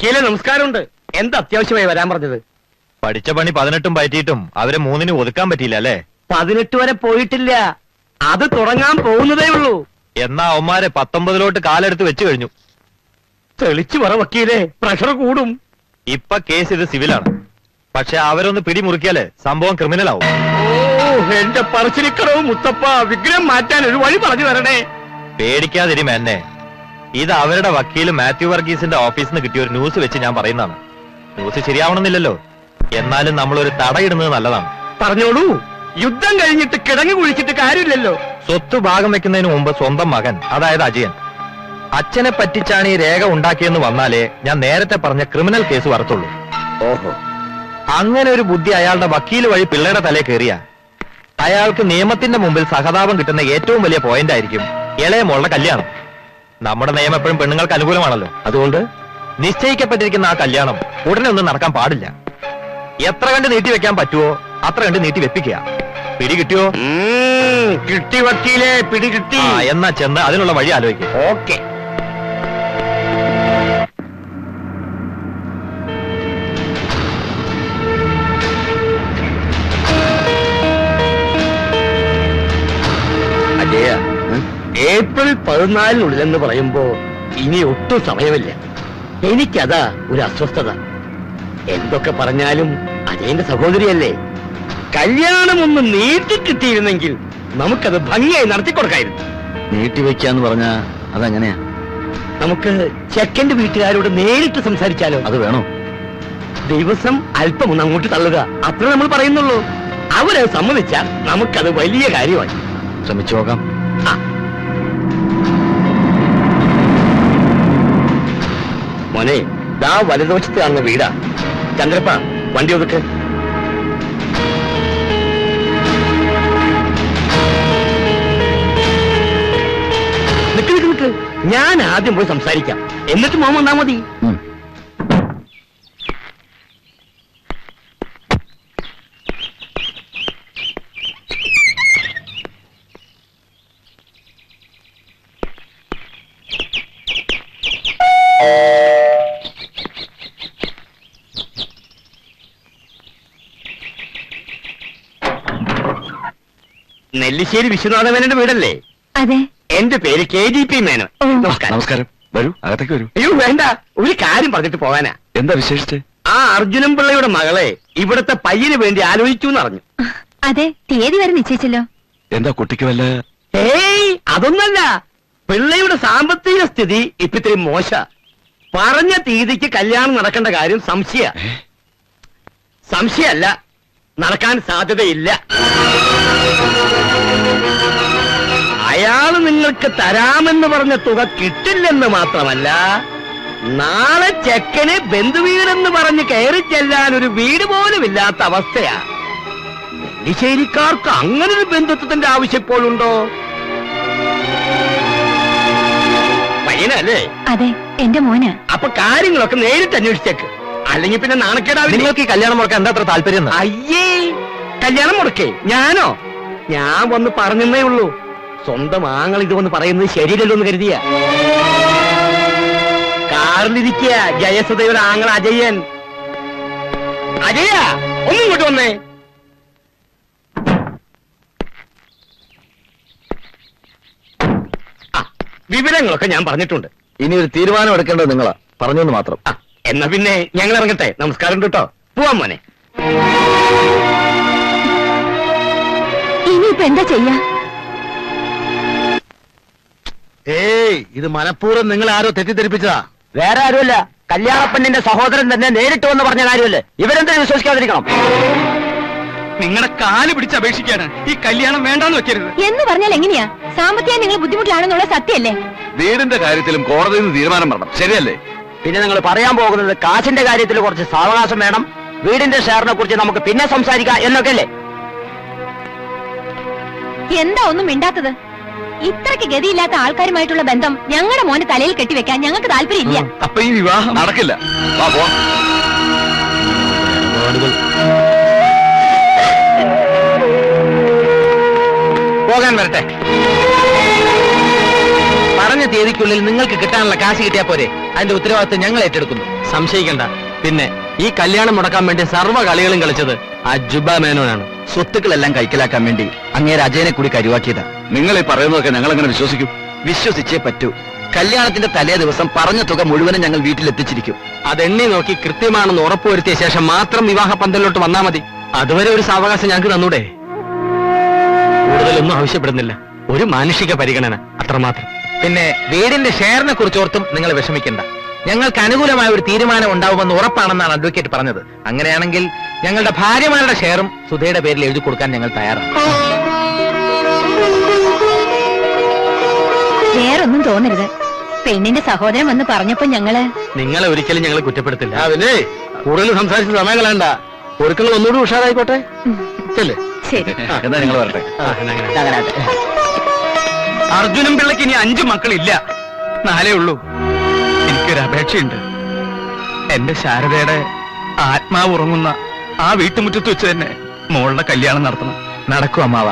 വക്കീലെ നമസ്കാരമുണ്ട്. എന്താ അത്യാവശ്യമായി വരാൻ പറഞ്ഞത്? പഠിച്ച പണി 18 പറ്റിയിട്ടും അവരെ 3 ഒതുക്കാൻ പറ്റിയില്ല അല്ലേ? 18 വരെ പോയിട്ടില്ല, അത് തുടങ്ങാൻ പോകുന്നതേ ഉള്ളൂ. എന്നാ അവന്മാരെ 19 കാലെടുത്ത് വെച്ചു കഴിഞ്ഞു. തെളിച്ചു പറ വക്കീലെ, പ്രഷർ കൂടും. ഇപ്പൊ കേസ് ഇത് സിവിലാണ്. പക്ഷെ അവരൊന്ന് പിടിമുറുക്കിയാല് സംഭവം ക്രിമിനൽ ആവും. ഓ എന്റെ പറശ്ശിനിക്കടവ് മുത്തപ്പ, വിഗ്രഹം മാറ്റാൻ ഒരു വഴി പറഞ്ഞു തരണേ. പേടിക്കാതിരിമ എന്നെ. ഇത് അവരുടെ വക്കീല് മാത്യു വർഗീസിന്റെ ഓഫീസിൽ നിന്ന് കിട്ടിയ ഒരു ന്യൂസ് വെച്ച് ഞാൻ പറയുന്നതാണ്. ന്യൂസ് ശരിയാവണമെന്നില്ലല്ലോ, എന്നാലും നമ്മളൊരു തടയിടുന്നത് നല്ലതാണ്. പറഞ്ഞോളൂ. യുദ്ധം കഴിഞ്ഞിട്ട് കിടങ്ങി കുഴിച്ചിട്ട് കാര്യമില്ലല്ലോ. സ്വത്ത് ഭാഗം വെക്കുന്നതിന് മുമ്പ് സ്വന്തം മകൻ, അതായത് അജയൻ, അച്ഛനെ പറ്റിച്ചാണ് ഈ രേഖ ഉണ്ടാക്കിയെന്ന് വന്നാലേ ഞാൻ നേരത്തെ പറഞ്ഞ ക്രിമിനൽ കേസ് വരത്തുള്ളൂ. ഓഹോ, അങ്ങനെ ഒരു ബുദ്ധി അയാളുടെ വക്കീല് വഴി പിള്ളേരുടെ തലേ കയറിയ അയാൾക്ക് നിയമത്തിന്റെ മുമ്പിൽ സഹതാപം കിട്ടുന്ന ഏറ്റവും വലിയ പോയിന്റ് ആയിരിക്കും ഇളയ മോളുടെ കല്യാണം. നമ്മുടെ നിയമം എപ്പോഴും പെണ്ണുങ്ങൾക്ക് അനുകൂലമാണല്ലോ. അതുകൊണ്ട് നിശ്ചയിക്കപ്പെട്ടിരിക്കുന്ന ആ കല്യാണം ഉടനെ ഒന്നും നടക്കാൻ പാടില്ല. എത്ര കണ്ട് നീട്ടി വെക്കാൻ പറ്റുമോ അത്ര കണ്ട് നീട്ടി വെപ്പിക്കുക. പിടി കിട്ടിയോ? കിട്ടി വക്കീലെ, പിടി കിട്ടി. എന്നാ ചെന്ന് അതിനുള്ള വഴി ആലോചിക്കും. ഓക്കെ. അജയ, ഏപ്രിൽ 14 പറയുമ്പോ ഇനി ഒട്ടും സമയമില്ല. എനിക്കതാ ഒരു അസ്വസ്ഥത. എന്തൊക്കെ പറഞ്ഞാലും അജയന്റെ സഹോദരിയല്ലേ. കല്യാണം ഒന്ന് നീട്ടിക്കിട്ടിയിരുന്നെങ്കിൽ നമുക്കത് ഭംഗിയായി നടത്തിക്കൊടുക്കായിരുന്നു. നീട്ടിവെക്കാന്ന് പറഞ്ഞാ അതെങ്ങനെയാ? നമുക്ക് ചെക്കന്റെ വീട്ടുകാരോട് നേരിട്ട് സംസാരിച്ചാലോ? അത് വേണോ? ദിവസം അല്പം ഒന്ന് അങ്ങോട്ട് തള്ളുക, അത്ര നമ്മൾ പറയുന്നുള്ളൂ. അവരെ സമ്മതിച്ചാൽ നമുക്കത് വലിയ കാര്യമായി. ശ്രമിച്ചു നോക്കാം. മോനെ, ദാ വലതുവശത്ത് കാണുന്ന വീടാ. ചന്ദ്രപ്പ, വണ്ടി ഒതുക്ക്. നിക്ക്, ഞാൻ ആദ്യം പോയി സംസാരിക്കാം, എന്നിട്ട് മോൻ വന്നാ മതി. നെല്ലിശ്ശേരി വിശ്വനാഥമേനന്റെ വീടല്ലേ? അതെ. എന്റെ പേര് KGP മേനോൻ. നമസ്കാരം. വരൂ, അകത്തേക്ക് വരൂ. അയ്യോ വേണ്ട, ഒരു കാര്യം പറഞ്ഞിട്ട് പോകാനാ. എന്താ വിശേഷിച്ച്? ആ അർജുനൻ പിള്ളയുടെ മകളെ ഇവിടത്തെ പയ്യന് വേണ്ടി ആലോചിച്ചു എന്നറിഞ്ഞു. അതെ, തീയതി വരെ നിശ്ചയിച്ചല്ലോ. എന്താ കുട്ടിക്ക് വല്ല? ഏയ് അതൊന്നല്ല, പിള്ളയുടെ സാമ്പത്തിക സ്ഥിതി ഇപ്പൊ ഇത്തിരി മോശ. പറഞ്ഞ തീയതിക്ക് കല്യാണം നടക്കേണ്ട കാര്യം സംശയമല്ല, നടക്കാൻ സാധ്യതയില്ല. അയാള് നിങ്ങൾക്ക് തരാമെന്ന് പറഞ്ഞ തുക കിട്ടില്ലെന്ന് മാത്രമല്ല, നാളെ ചെക്കന് ബന്ധുവീടെന്ന് പറഞ്ഞ് കയറി ചെല്ലാൻ ഒരു വീട് പോലും ഇല്ലാത്ത അവസ്ഥയാ. നെല്ലിശ്ശേരിക്കാർക്ക് അങ്ങനൊരു ബന്ധുത്വത്തിന്റെ ആവശ്യം ഇപ്പോഴുണ്ടോ? പയ്യനല്ലേ? അതെ, എന്റെ മോന്. അപ്പൊ കാര്യങ്ങളൊക്കെ നേരിട്ട് അന്വേഷിച്ചേക്ക്, അല്ലെങ്കിൽ പിന്നെ നാണക്കേടാവില്ല. നിങ്ങൾക്ക് ഈ കല്യാണം മുടക്കാൻ എന്താ അത്ര താല്പര്യം? അയ്യേ, കല്യാണം മുടക്കേ? ഞാനോ? ഞാൻ വന്ന് പറഞ്ഞേ ഉള്ളൂ. സ്വന്തം ആങ്ങൾ ഇത് വന്ന് പറയുന്നത് ശരിയല്ലല്ലോ എന്ന് കരുതിയ. കാറിലിരിക്കുക ജയസുധയുടെ ആങ്ങൾ അജയൻ. അജയ, ഒന്നും ഇങ്ങോട്ട് വന്നേ. വിവരങ്ങളൊക്കെ ഞാൻ പറഞ്ഞിട്ടുണ്ട്. ഇനി ഒരു തീരുമാനം എടുക്കേണ്ടത് നിങ്ങളാ. പറഞ്ഞെന്ന് മാത്രം. എന്നാ പിന്നെ ഞങ്ങൾ ഇറങ്ങട്ടെ. നമസ്കാരം കേട്ടോ. പോവാൻ മോനെ. ഇനിയിപ്പോ എന്താ ചെയ്യാ? ഏയ്, ഇത് മനഃപൂർവ്വം നിങ്ങൾ ആരോ തെറ്റിദ്ധരിപ്പിച്ചതാ. വേറെ ആരുമല്ല, കല്യാണപ്പെണ്ണിന്റെ സഹോദരൻ തന്നെ നേരിട്ട് വന്ന് പറഞ്ഞ കാര്യമല്ലേ. ഇവരെന്താ വിശ്വസിക്കാതിരിക്കണം? നിങ്ങളുടെ കാല് പിടിച്ച് അപേക്ഷിക്കാണ് ഈ കല്യാണം വേണ്ടാന്ന് വെക്കരുത് എന്ന് പറഞ്ഞാൽ എങ്ങനെയാ? സാമ്പത്തികം നിങ്ങൾ ബുദ്ധിമുട്ടിലാണെന്നുള്ള സത്യമല്ലേ? വീടിന്റെ കാര്യത്തിലും കോടതിയിൽ നിന്ന് തീരുമാനം വരണം, ശരിയല്ലേ? പിന്നെ നിങ്ങൾ പറയാൻ പോകുന്നത് കാശിന്റെ കാര്യത്തിൽ കുറച്ച് സാവകാശം വേണം, വീടിന്റെ ഷെയറിനെ കുറിച്ച് നമുക്ക് പിന്നെ സംസാരിക്കാം എന്നൊക്കെ അല്ലേ? എന്താ ഒന്നും മിണ്ടാത്തത്? ഇത്രയ്ക്ക് ഗതിയില്ലാത്ത ആൾക്കാരുമായിട്ടുള്ള ബന്ധം ഞങ്ങളുടെ മോന് തലയിൽ കെട്ടിവെക്കാൻ ഞങ്ങൾക്ക് താല്പര്യമില്ല. അപ്പൊ ഈ വിവാഹം നടക്കില്ല. പോകാൻ വരട്ടെ. പറഞ്ഞ തീയതിക്കുള്ളിൽ നിങ്ങൾക്ക് കിട്ടാനുള്ള കാശ് കിട്ടിയാ പോരെ? അതിന്റെ ഉത്തരവാദിത്വം ഞങ്ങൾ ഏറ്റെടുക്കുന്നു. സംശയിക്കണ്ട. പിന്നെ ഈ കല്യാണം മുടക്കാൻ വേണ്ടി സർവ്വ കളികളും കളിച്ചത് ആ ജുബ മേനോനാണ്. സ്വത്തുക്കളെല്ലാം കൈക്കലാക്കാൻ വേണ്ടി അങ്ങേര് അജയനെ കൂടി കരുവാക്കിയതാ. നിങ്ങൾ ഈ പറയുന്നതൊക്കെ ഞങ്ങൾ എങ്ങനെ വിശ്വസിക്കും? വിശ്വസിച്ചേ പറ്റൂ. കല്യാണത്തിന്റെ തലേ ദിവസം പറഞ്ഞ തുക മുഴുവനും ഞങ്ങൾ വീട്ടിലെത്തിച്ചിരിക്കും. അതെണ്ണി നോക്കി കൃത്യമാണെന്ന് ഉറപ്പുവരുത്തിയ ശേഷം മാത്രം വിവാഹ പന്തലിലോട്ട് വന്നാൽ മതി. അതുവരെ ഒരു സാവകാശം ഞങ്ങൾക്ക് തന്നൂടെ? കൂടുതലൊന്നും ആവശ്യപ്പെടുന്നില്ല, ഒരു മാനുഷിക പരിഗണന അത്രമാത്രം. പിന്നെ വീടിന്റെ ഷെയറിനെ കുറിച്ചോർത്തും നിങ്ങൾ വിഷമിക്കണ്ട. ഞങ്ങൾക്ക് അനുകൂലമായ ഒരു തീരുമാനം ഉണ്ടാവുമെന്ന് ഉറപ്പാണെന്നാണ് അഡ്വക്കേറ്റ് പറഞ്ഞത്. അങ്ങനെയാണെങ്കിൽ ഞങ്ങളുടെ ഭാര്യമാരുടെ ഷെയറും സുധയുടെ പേരിൽ എഴുതി കൊടുക്കാൻ ഞങ്ങൾ തയ്യാറാണ്. വേറൊന്നും തോന്നരുത്. പെണ്ണിന്റെ സഹോദരൻ വന്ന് പറഞ്ഞപ്പോ നിങ്ങളെ ഒരിക്കലും ഞങ്ങൾ കുറ്റപ്പെടുത്തില്ല. അതിനെ കൂടുതൽ സംസാരിച്ച സമയം കളയണ്ട. ഒരുക്കങ്ങൾ ഒന്നുകൂടി ഉഷാറായിക്കോട്ടെ. ശരി. എന്നാ ഞങ്ങൾ വരട്ടെ. അർജുനും പിള്ളയ്ക്ക് ഇനി 5 മക്കളില്ല, 4 ഉള്ളൂ. എനിക്കൊരു അപേക്ഷയുണ്ട്. എന്റെ ശാരദയുടെ ആത്മാവ് ഉറങ്ങുന്ന ആ വീട്ടുമുറ്റത്ത് വെച്ച് തന്നെ മോളുടെ കല്യാണം നടത്തണം. നടക്കും അമ്മാവ.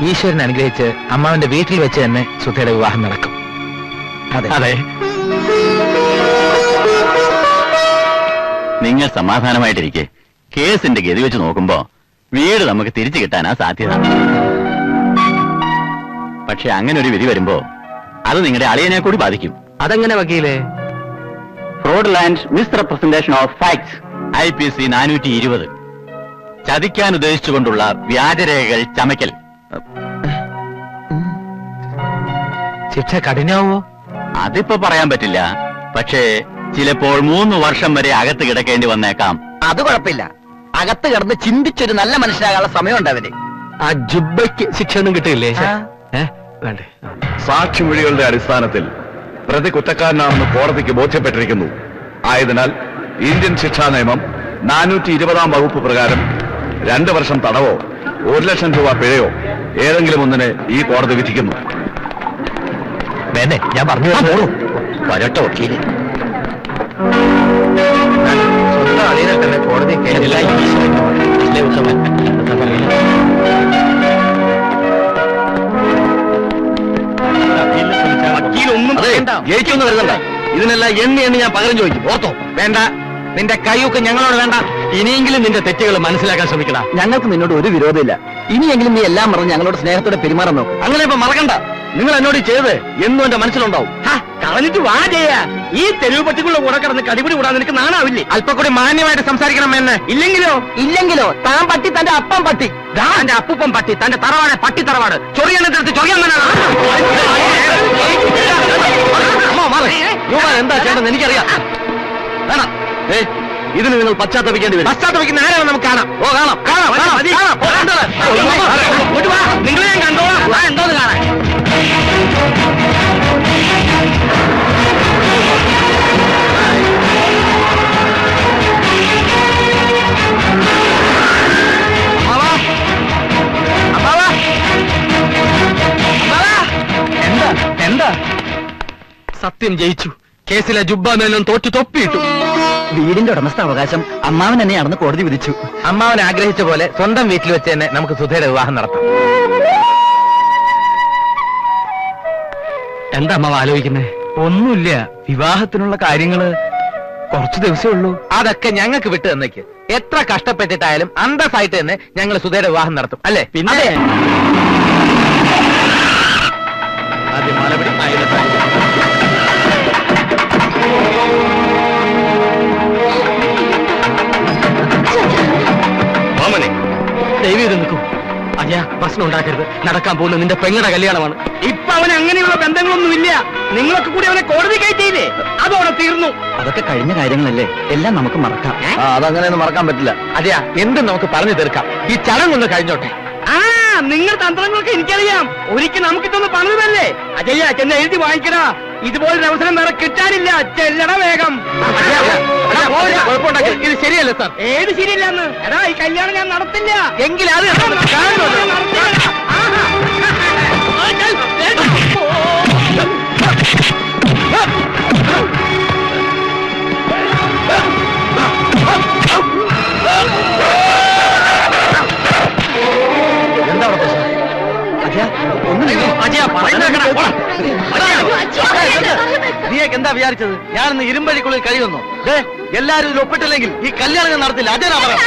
ഈശ്വരൻ അനുഗ്രഹിച്ച് അമ്മാവന്റെ വീട്ടിൽ വെച്ച് തന്നെ സുധയുടെ വിവാഹം നടക്കും. അതെ. നിങ്ങൾ സമാധാനമായിട്ടിരിക്കെ. കേസിന്റെ ഗതി വെച്ച് നോക്കുമ്പോ വീട് നമുക്ക് തിരിച്ചു കിട്ടാനാ സാധ്യത. പക്ഷെ അങ്ങനെ ഒരു വിധി വരുമ്പോ അത് നിങ്ങളുടെ അളിയനെ കൂടി ബാധിക്കും. അതെങ്ങനെ വക്കീലേ? ഫ്രോഡ്ലാൻഡ് മിസ്റെപ്രസെന്റേഷൻ ഓഫ് ഫാക്ട്സ് IPC 420. ചതിക്കാൻ ഉദ്ദേശിച്ചുകൊണ്ടുള്ള വ്യാജരേഖകൾ ചമയ്ക്കൽ. ശിക്ഷ കഠിനാവോ? അതിപ്പോ പറയാൻ പറ്റില്ല. പക്ഷേ ചിലപ്പോൾ 3 വർഷം വരെ അകത്ത് കിടക്കേണ്ടി വന്നേക്കാം. അത് കുഴപ്പമില്ല. അകത്ത് കിടന്ന് ചിന്തിച്ചൊരു നല്ല മനുഷ്യനാകാനുള്ള സമയമുണ്ട് അവര്. ആ ജുബയ്ക്ക് ശിക്ഷയൊന്നും കിട്ടില്ലേ? വേണ്ടേ? സാക്ഷിമൊഴികളുടെ അടിസ്ഥാനത്തിൽ പ്രതി കുറ്റക്കാരനാണെന്ന് കോടതിക്ക് ബോധ്യപ്പെട്ടിരിക്കുന്നു. ആയതിനാൽ ഇന്ത്യൻ ശിക്ഷാ നിയമം 420 വകുപ്പ് പ്രകാരം 2 വർഷം തടവോ 1 ലക്ഷം രൂപ പിഴയോ ഏതെങ്കിലും ഒന്നിനെ ഈ കോടതി വിധിക്കുന്നു. വേണ്ടേ? ഞാൻ പറഞ്ഞു വരട്ടെ വക്കീല്. സ്വന്തം അളിയനെ തന്നെ കോടതി ജയിച്ചൊന്നും വരുന്നുണ്ട. ഇതിനെല്ലാം എണ്ണി ഞാൻ പകരം ചോദിക്കും. ഓർത്തോ? വേണ്ട. നിന്റെ കൈയൊക്കെ ഞങ്ങളോട് വേണ്ട. ഇനിയെങ്കിലും നിന്റെ തെറ്റുകൾ മനസ്സിലാക്കാൻ ശ്രമിക്കടാ. ഞങ്ങൾക്ക് നിന്നോട് ഒരു വിരോധമില്ല. ഇനിയെങ്കിലും നീ എല്ലാം പറഞ്ഞ് ഞങ്ങളോട് സ്നേഹത്തോടെ പെരുമാറാൻ നോക്കും. അങ്ങനെ ഇപ്പൊ മറക്കണ്ട. നിങ്ങൾ എന്നോട് ചെയ്ത് എന്നും എന്റെ മനസ്സിലുണ്ടാവും. കളഞ്ഞിട്ട് വാ ചെയ്യാ. ഈ തെരുവ് പട്ടികളുടെ കൂടെ കിടന്ന് കടിപിടി കൂടാൻ നിനക്ക് നാണാവില്ലേ? അല്പം കൂടി മാന്യമായിട്ട് സംസാരിക്കണം എന്ന്. ഇല്ലെങ്കിലോ താൻ പട്ടി തന്റെ അപ്പം പട്ടി, തന്റെ അപ്പൂപ്പം പട്ടി, തന്റെ തറവാട് പട്ടി തറവാട് ചൊറിയാനെടുത്ത് ചൊറിയാൻ തന്നെ. എന്താ ചെയ്യണമെന്ന് എനിക്കറിയാം. വേണം. ഇതിന് നിങ്ങൾ പശ്ചാത്തപിക്കേണ്ടി വരും. പശ്ചാത്തപിക്കുന്ന ആരാണ് നമുക്ക് കാണാം. ഓ കാണാം കാണാം. നിങ്ങളെ ഞാൻ കണ്ടോളാം. എന്തോന്ന് കാണാൻ? എന്താ? സത്യം ജയിച്ചു. കേസിലെ ജുബ്ബ മേനോൻ തോറ്റു തൊപ്പിയിട്ടു. വീടിന്റെ ഉടമസ്ഥ അവകാശം അമ്മാവൻ തന്നെയാണെന്ന് കോടതി വിധിച്ചു. അമ്മാവൻ ആഗ്രഹിച്ച പോലെ സ്വന്തം വീട്ടിൽ വെച്ച് തന്നെ നമുക്ക് സുധയുടെ വിവാഹം നടത്താം. എന്താ അമ്മാവ് ആലോചിക്കുന്നേ? ഒന്നുമില്ല. വിവാഹത്തിനുള്ള കാര്യങ്ങള് കുറച്ചു ദിവസമേ ഉള്ളൂ. അതൊക്കെ ഞങ്ങൾക്ക് വിട്ടു തന്നേക്ക്. എത്ര കഷ്ടപ്പെട്ടിട്ടായാലും അന്തസ്സായിട്ട് തന്നെ ഞങ്ങൾ സുധയുടെ വിവാഹം നടത്തും. അല്ലേ? പിന്നെ ആദ്യം മാലപിടി ദൈവം നിൽക്കും. അയ്യാ, പ്രശ്നം ഉണ്ടാക്കരുത്. നടക്കാൻ പോകുന്ന നിന്റെ പെങ്ങളുടെ കല്യാണമാണ്. ഇപ്പൊ അവന് അങ്ങനെയുള്ള ബന്ധങ്ങളൊന്നുമില്ല. നിങ്ങളൊക്കെ കൂടി അവനെ കോടതി കയറ്റിയില്ലേ? അതോടെ തീർന്നു. അതൊക്കെ കഴിഞ്ഞ കാര്യങ്ങളല്ലേ. എല്ലാം നമുക്ക് മറക്കാം. അതങ്ങനെയൊന്നും മറക്കാൻ പറ്റില്ല. അതെയാ, എന്തും നമുക്ക് പറഞ്ഞു തീർക്കാം. ഈ ചടങ്ങൊന്ന് കഴിഞ്ഞോട്ടെ. നിങ്ങൾ തന്ത്രങ്ങളൊക്കെ എനിക്കറിയാം. ഒരിക്കൽ നമുക്കിട്ടൊന്ന് പണിതല്ലേ? അജയ്യ, ചെന്ന് എഴുതി വാങ്ങിക്കടാ. ഇതുപോലൊരു അവസരം വേറെ കിട്ടാനില്ല. ചെല്ലട വേഗം. ഇത് ശരിയല്ല സാർ. ഏത് ശരിയില്ലെന്ന്? എടാ, ഈ കല്യാണം ഞാൻ നടത്തില്ല. എങ്കിൽ അത് എന്താ പ്രശ്നം? അജയ, ഒന്നും നീയൊക്കെ എന്താ വിചാരിച്ചത്? ഞാനിന്ന് ഇരുമ്പഴിക്കുള്ളിൽ കഴിയുന്നു. എല്ലാരും ഇതിൽ ഒപ്പിട്ടില്ലെങ്കിൽ ഈ കല്യാണം നടത്തില്ല. അജയനാ പറയാം.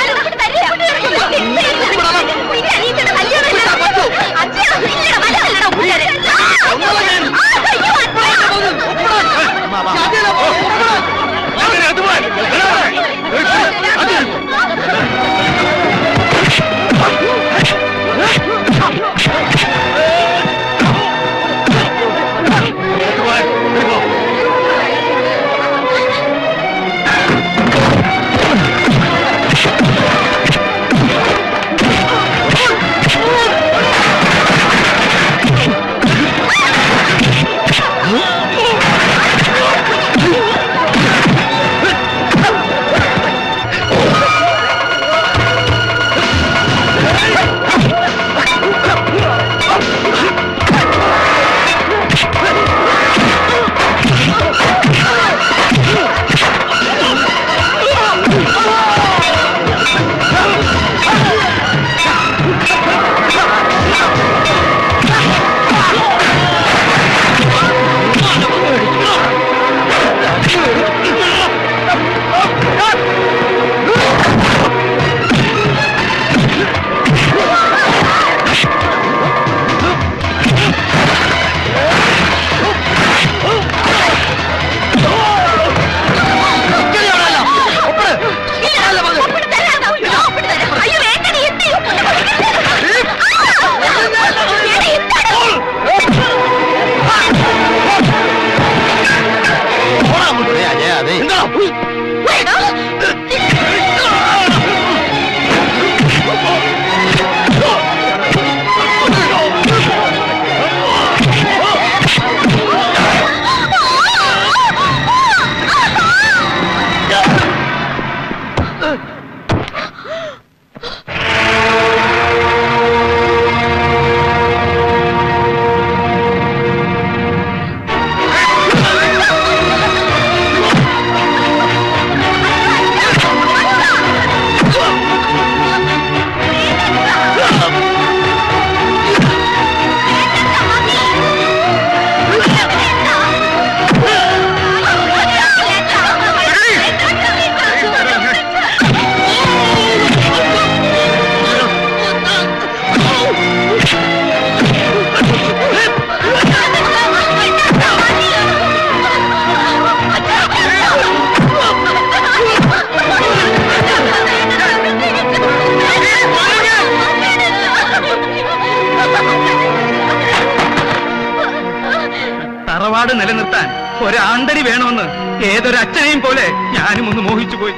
തറവാട് നിലനിർത്താൻ ഒരാണ്ടരി വേണമെന്ന് ഏതൊരച്ഛനെയും പോലെ ഞാനും ഒന്ന് മോഹിച്ചു പോയി.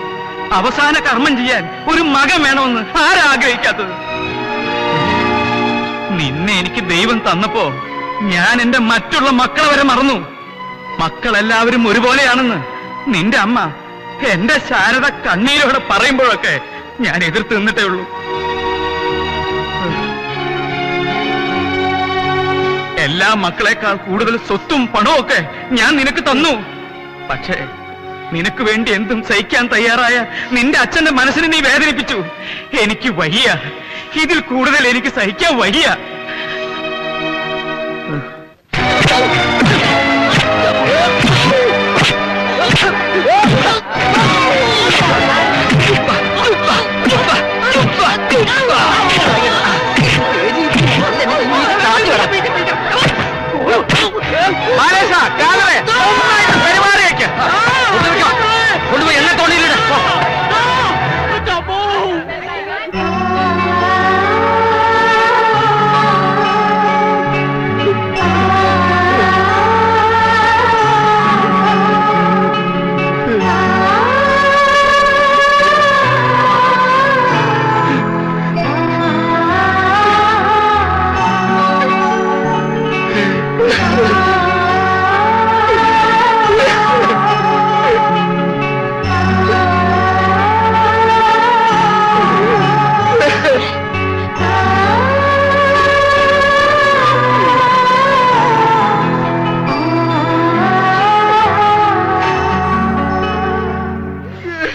അവസാന കർമ്മം ചെയ്യാൻ ഒരു മകൻ വേണമെന്ന് ആരാഗ്രഹിക്കാത്തത്? നിന്നെ എനിക്ക് ദൈവം തന്നപ്പോ ഞാൻ എന്റെ മറ്റുള്ള മക്കളെ വരെ മറന്നു. മക്കളെല്ലാവരും ഒരുപോലെയാണെന്ന് നിന്റെ അമ്മ എന്റെ ശാരദ കണ്ണീരോടെ പറയുമ്പോഴൊക്കെ ഞാൻ എതിർത്ത് നിന്നിട്ടേ ഉള്ളൂ. എല്ലാ മക്കളെക്കാൾ കൂടുതൽ സ്വത്തും പണവും ഒക്കെ ഞാൻ നിനക്ക് തന്നു. പക്ഷേ നിനക്ക് വേണ്ടി എന്തും സഹിക്കാൻ തയ്യാറായ നിന്റെ അച്ഛന്റെ മനസ്സിനെ നീ വേദനിപ്പിച്ചു. എനിക്ക് വയ്യ, ഇതിൽ കൂടുതൽ എനിക്ക് സഹിക്കാൻ വയ്യ.